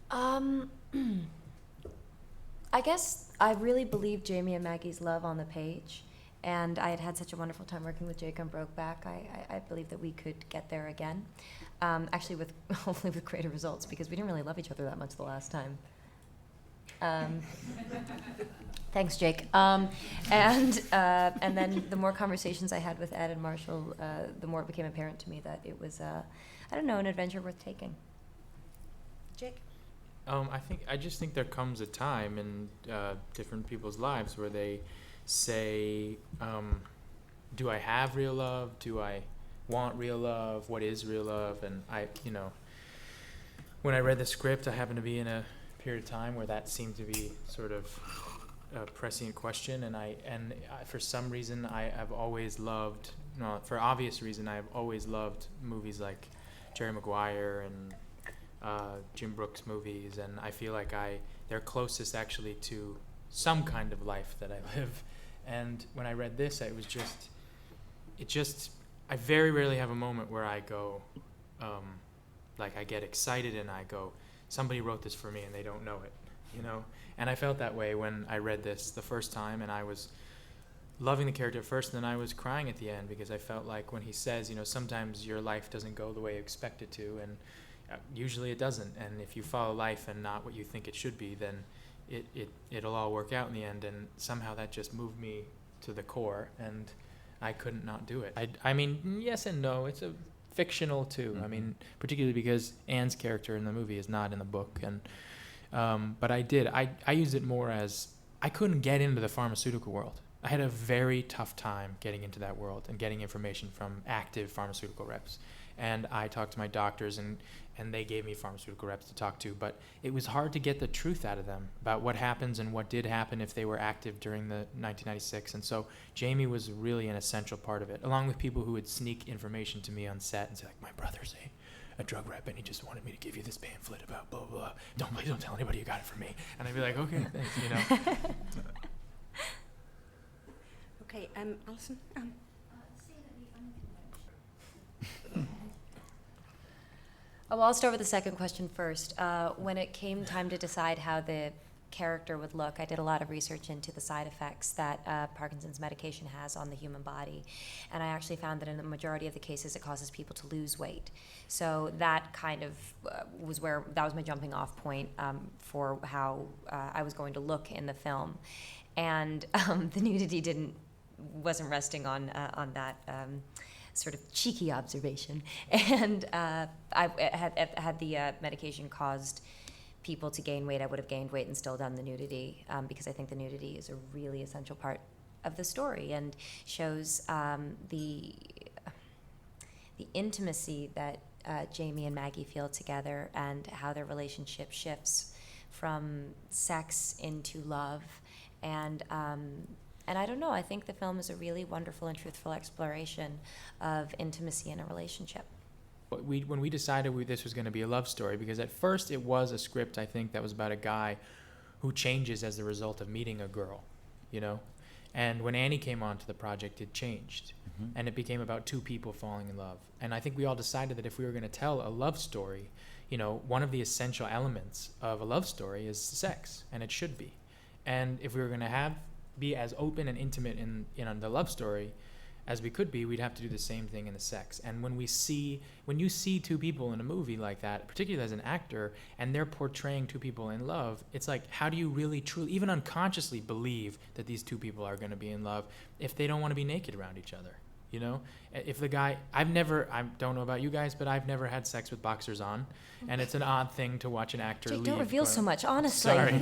Um, I guess I really believed Jamie and Maggie's love on the page, and I had had such a wonderful time working with Jake on Brokeback. I believe that we could get there again, actually with hopefully with greater results, because we didn't really love each other that much the last time. Thanks, Jake. And then the more conversations I had with Ed and Marshall, the more it became apparent to me that it was, I don't know, an adventure worth taking. Jake? I just think there comes a time in different people's lives where they say, do I have real love? Do I want real love? What is real love? And when I read the script, I happened to be in a period of time where that seemed to be sort of a prescient question, and for some reason I have always loved, for obvious reason, I have always loved movies like Jerry Maguire and Jim Brooks movies, and I feel like they're closest actually to some kind of life that I live. And when I read this, I very rarely have a moment where I go, I get excited and I go, somebody wrote this for me and they don't know it, And I felt that way when I read this the first time, and I was loving the character at first, and then I was crying at the end, because I felt like when he says, sometimes your life doesn't go the way you expect it to, and usually it doesn't. And if you follow life and not what you think it should be, then it'll all work out in the end. And somehow that just moved me to the core, and I couldn't not do it. I mean, yes and no. It's a fictional too. Mm-hmm. I mean, particularly because Anne's character in the movie is not in the book, and but I used it more as I couldn't get into the pharmaceutical world. I had a very tough time getting into that world and getting information from active pharmaceutical reps. And I talked to my doctors, and they gave me pharmaceutical reps to talk to, but it was hard to get the truth out of them about what happens and what did happen if they were active during the 1996. And so Jamie was really an essential part of it, along with people who would sneak information to me on set and say, like, my brother's a drug rep, and he just wanted me to give you this pamphlet about blah, blah, blah. Please don't tell anybody you got it from me. And I'd be like, okay, thanks, Okay, Alison? Well, I'll start with the second question first. When it came time to decide how the character would look, I did a lot of research into the side effects that Parkinson's medication has on the human body. And I actually found that in the majority of the cases, it causes people to lose weight. So that kind of that was my jumping off point for how I was going to look in the film. And the nudity wasn't resting on that sort of cheeky observation. And had the medication caused people to gain weight, I would have gained weight and still done the nudity, because I think the nudity is a really essential part of the story and shows the intimacy that Jamie and Maggie feel together, and how their relationship shifts from sex into love. And I don't know, I think the film is a really wonderful and truthful exploration of intimacy in a relationship. When we decided this was going to be a love story, because at first it was a script, I think, that was about a guy who changes as the result of meeting a girl, And when Annie came onto the project, it changed. Mm-hmm. And it became about two people falling in love. And I think we all decided that if we were going to tell a love story, one of the essential elements of a love story is sex, and it should be. And if we were going to be as open and intimate in the love story as we could be, we'd have to do the same thing in the sex. And when you see two people in a movie like that, particularly as an actor, and they're portraying two people in love, it's like, how do you really truly, even unconsciously, believe that these two people are going to be in love if they don't want to be naked around each other? If the guy, I don't know about you guys, but I've never had sex with boxers on, and it's an odd thing to watch an actor Jake, leave. don't reveal so much, honestly. Sorry.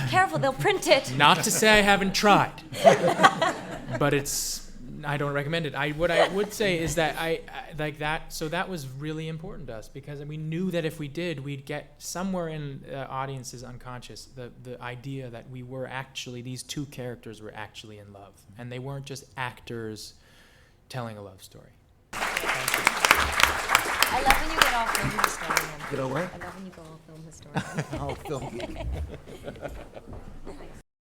Careful, they'll print it. Not to say I haven't tried, but I don't recommend it. What I would say is that I like that. So that was really important to us, because we knew that if we did, we'd get somewhere in the audience's unconscious the idea that these two characters were actually in love, and they weren't just actors telling a love story. I love when you get all film historian. You know what? I love when you go all film historian. I'll film.